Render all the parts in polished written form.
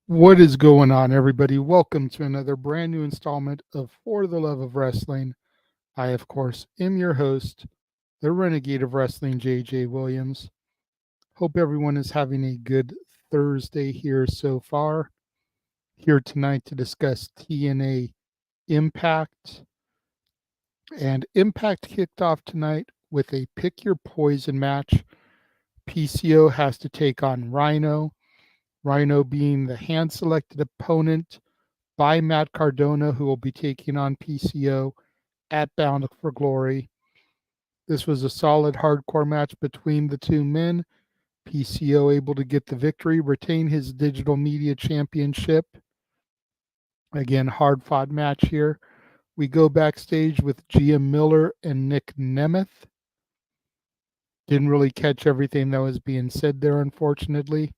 What is going on, everybody? Welcome to another brand new installment of For the Love of Wrestling. I, of course, am your host, the Renegade of Wrestling, JJ Williams. Hope everyone is having a good Thursday here so far. Here tonight to discuss TNA Impact. And Impact kicked off tonight with a Pick Your Poison match. PCO has to take on Rhino. Rhino being the hand-selected opponent by Matt Cardona, who will be taking on PCO at Bound for Glory. This was a solid hardcore match between the two men. PCO able to get the victory, retain his digital media championship. Again, hard fought match here. We go backstage with GM Miller and Nick Nemeth. Didn't really catch everything that was being said there, unfortunately.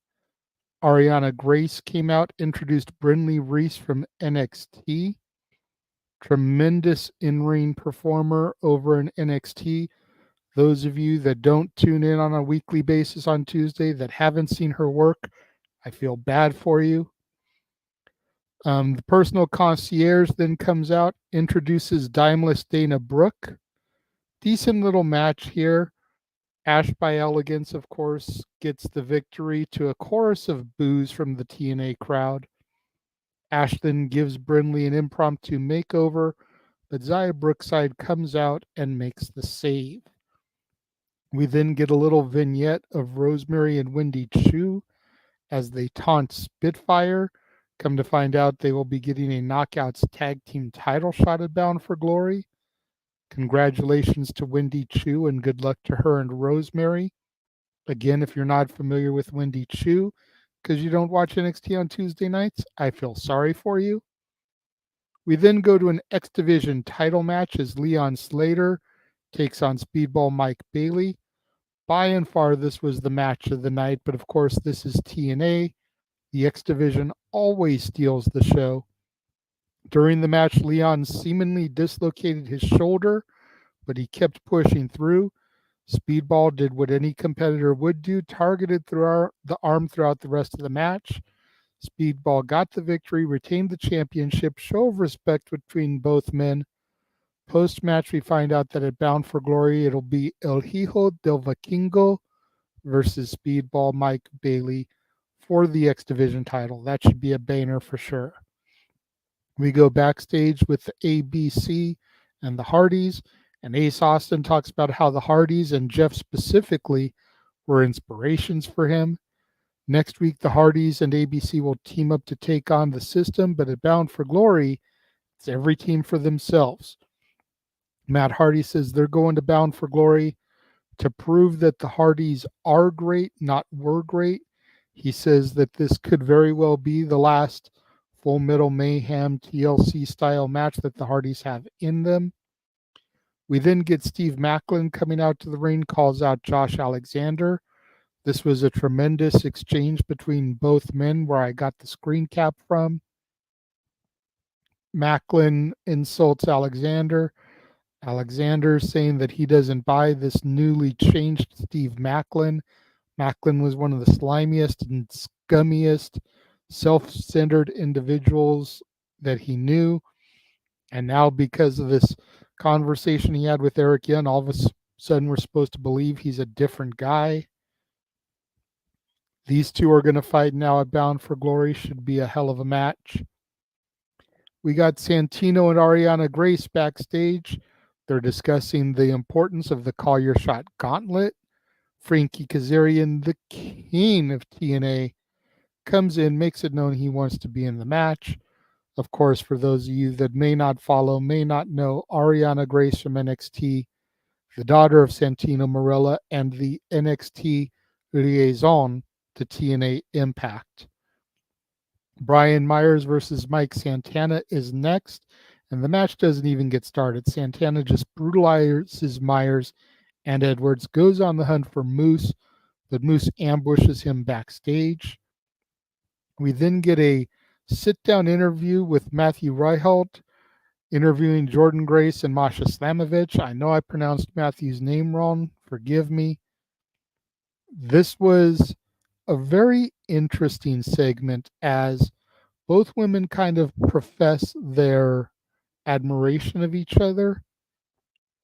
Ariana Grace came out, introduced Brynlee Reese from NXT. Tremendous in-ring performer over in NXT. Those of you that don't tune in on a weekly basis on Tuesday that haven't seen her work, I feel bad for you. The personal concierge then comes out, introduces Dimeless Dana Brooke. Decent little match here. Ash by Elegance, of course, gets the victory to a chorus of boos from the TNA crowd. Ash then gives Brynlee an impromptu makeover, but Zaya Brookside comes out and makes the save. We then get a little vignette of Rosemary and Wendy Chu as they taunt Spitfire. Come to find out they will be getting a Knockouts Tag Team title shot at Bound for Glory. Congratulations to Wendy Chu and good luck to her and Rosemary. Again, if you're not familiar with Wendy Chu, because you don't watch NXT on Tuesday nights, I feel sorry for you. We then go to an X Division title match as Leon Slater takes on Speedball Mike Bailey. By and far, this was the match of the night, but of course, this is TNA. The X Division always steals the show. During the match, Leon seemingly dislocated his shoulder, but he kept pushing through. Speedball did what any competitor would do, targeted through the arm throughout the rest of the match. Speedball got the victory, retained the championship, show of respect between both men. Post-match, we find out that at Bound for Glory, it'll be El Hijo del Vikingo versus Speedball Mike Bailey for the X Division title. That should be a banger for sure. We go backstage with the ABC and the Hardys, and Ace Austin talks about how the Hardys and Jeff specifically were inspirations for him. Next week, the Hardys and ABC will team up to take on the System, but at Bound for Glory, it's every team for themselves. Matt Hardy says they're going to Bound for Glory to prove that the Hardys are great, not were great. He says that this could very well be the last Full Metal Mayhem TLC style match that the Hardys have in them. We then get Steve Macklin coming out to the ring, calls out Josh Alexander. This was a tremendous exchange between both men where I got the screen cap from. Macklin insults Alexander. Alexander saying that he doesn't buy this newly changed Steve Macklin. Macklin was one of the slimiest and scummiest, self-centered individuals that he knew. And now because of this conversation he had with Eric Young, all of a sudden we're supposed to believe he's a different guy. These two are going to fight now at Bound for Glory. Should be a hell of a match. We got Santino and Ariana Grace backstage. They're discussing the importance of the Call Your Shot Gauntlet. Frankie Kazarian, the king of TNA, comes in, makes it known he wants to be in the match. Of course, for those of you that may not follow, may not know, Ariana Grace from NXT, the daughter of Santino Marella, and the NXT liaison to TNA Impact. Brian Myers versus Mike Santana is next, and the match doesn't even get started. Santana just brutalizes Myers, and Edwards goes on the hunt for Moose, but Moose ambushes him backstage. We then get a sit-down interview with Matthew Reichelt, interviewing Jordan Grace and Masha Slamovich. I know I pronounced Matthew's name wrong. Forgive me. This was a very interesting segment as Both women kind of profess their admiration of each other,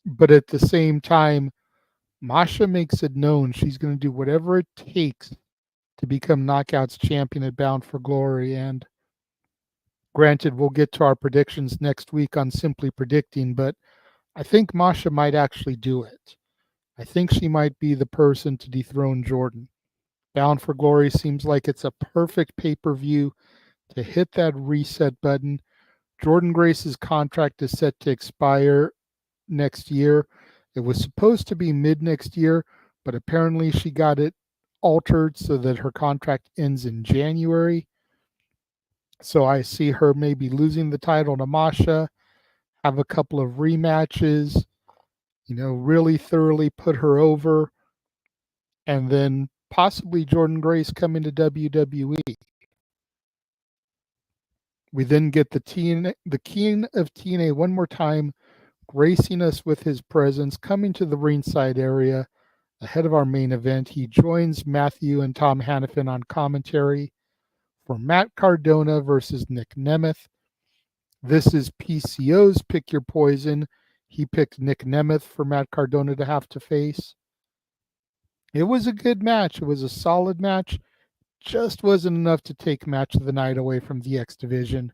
but at the same time, Masha makes it known she's going to do whatever it takes to become Knockouts champion at Bound for Glory. And granted, we'll get to our predictions next week on Simply Predicting, but I think Masha might actually do it. I think she might be the person to dethrone Jordan. Bound for Glory seems like it's a perfect pay-per-view to hit that reset button. Jordan Grace's contract is set to expire next year. It was supposed to be mid next year, but apparently she got it altered so that her contract ends in January. So I see her maybe losing the title to Masha, have a couple of rematches, really thoroughly put her over, and then possibly Jordan Grace coming to WWE. We then get the King of TNA one more time, gracing us with his presence, coming to the ringside area ahead of our main event. He joins Matthew and Tom Hannafin on commentary for Matt Cardona versus Nick Nemeth. This is PCO's Pick Your Poison. He picked Nick Nemeth for Matt Cardona to have to face. It was a good match. It was a solid match. Just wasn't enough to take match of the night away from the X Division.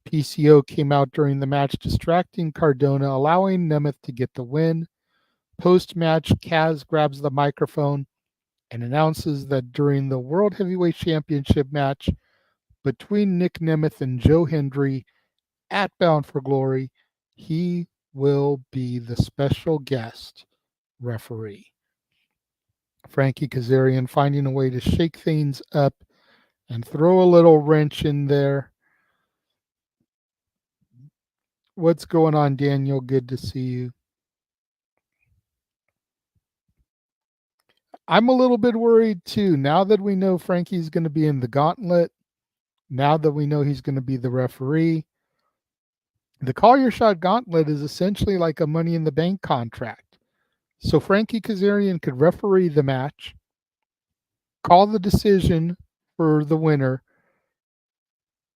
PCO came out during the match, distracting Cardona, allowing Nemeth to get the win. Post-match, Kaz grabs the microphone and announces that during the World Heavyweight Championship match between Nick Nemeth and Joe Hendry at Bound for Glory, he will be the special guest referee. Frankie Kazarian finding a way to shake things up and throw a little wrench in there. What's going on, Daniel? Good to see you. I'm a little bit worried too. Now that we know Frankie's going to be in the gauntlet, now that we know he's going to be the referee, the Call Your Shot gauntlet is essentially like a Money in the Bank contract. So Frankie Kazarian could referee the match, call the decision for the winner,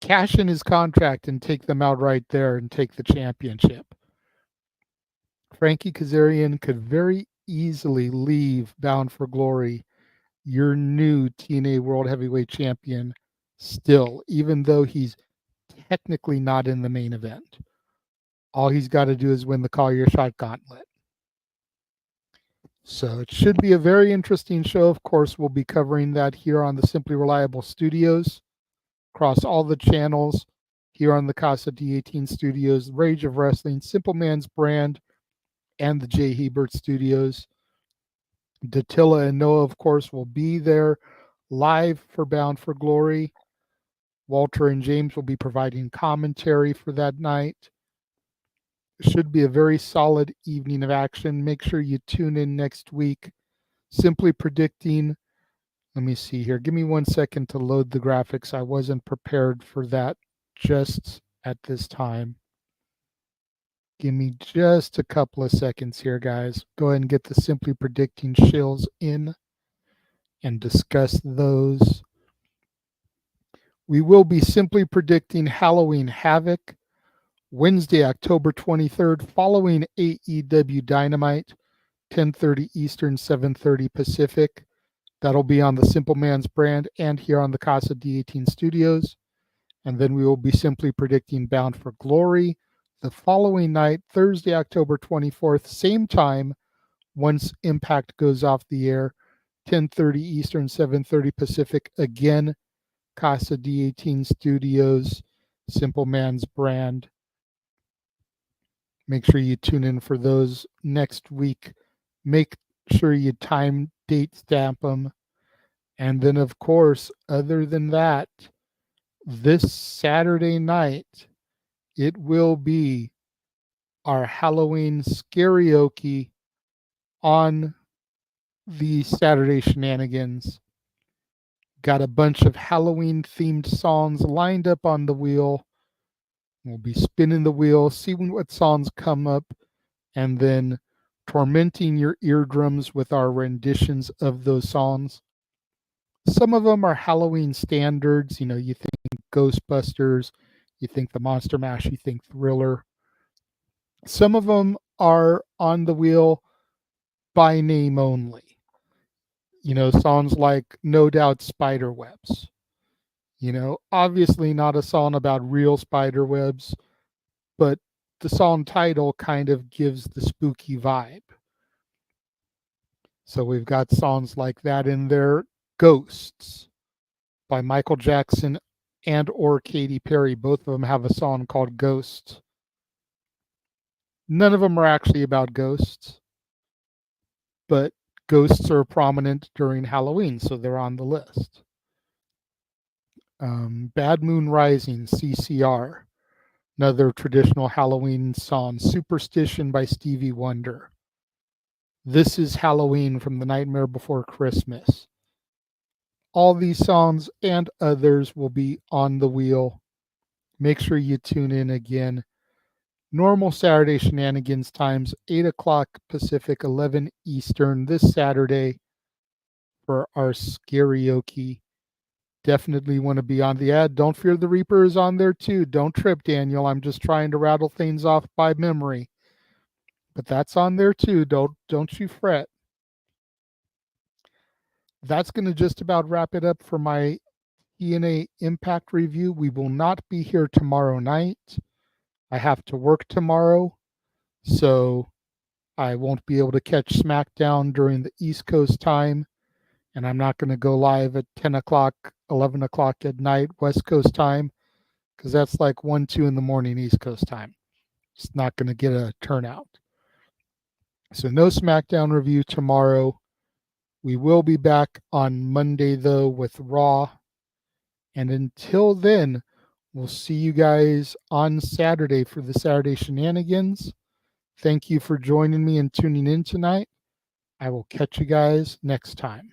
cash in his contract, and take them out right there and take the championship. Frankie Kazarian could very easily leave Bound for Glory your new TNA World Heavyweight Champion still, even though he's technically not in the main event. All he's got to do is win the Call Your Shot gauntlet. So it should be a very interesting show. Of course, we'll be covering that here on the Simply Reliable Studios, across all the channels, here on the Casa D18 Studios, Rage of Wrestling, Simple Man's Brand, and the Jay Hebert Studios. Dattila and Noah, of course, will be there live for Bound for Glory. Walter and James will be providing commentary for that night. It should be a very solid evening of action. Make sure you tune in next week. Simply Predicting. Let me see here. Give me 1 second to load the graphics. I wasn't prepared for that just at this time. Give me just a couple of seconds here, guys. Go ahead and get the Simply Predicting shills in and discuss those. We will be simply predicting Halloween Havoc Wednesday, October 23rd, following AEW Dynamite, 10:30 Eastern, 7:30 Pacific. That'll be on the Simple Man's Brand and here on the Casa D18 Studios. And then we will be simply predicting Bound for Glory the following night, Thursday, October 24th, same time, once Impact goes off the air, 10:30 Eastern, 7:30 Pacific. Again, Casa D18 Studios, Simple Man's Brand. Make sure you tune in for those next week. Make sure you time, date, stamp them. And then, of course, other than that, this Saturday night, it will be our Halloween karaoke on the Saturday Shenanigans. Got a bunch of Halloween-themed songs lined up on the wheel. We'll be spinning the wheel, seeing what songs come up, and then tormenting your eardrums with our renditions of those songs. Some of them are Halloween standards. You think Ghostbusters, you think the Monster Mash, you think Thriller. Some of them are on the wheel by name only. Songs like No Doubt Spiderwebs. Obviously not a song about real spider webs, but the song title kind of gives the spooky vibe. So we've got songs like that in there. Ghosts by Michael Jackson and or Katy Perry. Both of them have a song called Ghosts. None of them are actually about ghosts, but ghosts are prominent during Halloween, so they're on the list. Bad Moon Rising, CCR, another traditional Halloween song. Superstition by Stevie Wonder. This is Halloween from The Nightmare Before Christmas. All these songs and others will be on the wheel. Make sure you tune in again. Normal Saturday shenanigans times, 8 o'clock Pacific, 11 Eastern this Saturday for our karaoke. Definitely want to be on the ad. Don't Fear the Reaper is on there too. Don't trip, Daniel. I'm just trying to rattle things off by memory. But that's on there too. Don't you fret. That's going to just about wrap it up for my TNA Impact review. We will not be here tomorrow night. I have to work tomorrow, so I won't be able to catch SmackDown during the East Coast time, and I'm not going to go live at 10 o'clock, 11 o'clock at night West Coast time, because that's like 1, 2 in the morning East Coast time. It's not going to get a turnout. So no SmackDown review tomorrow. We will be back on Monday, though, with Raw. And until then, we'll see you guys on Saturday for the Saturday shenanigans. Thank you for joining me and tuning in tonight. I will catch you guys next time.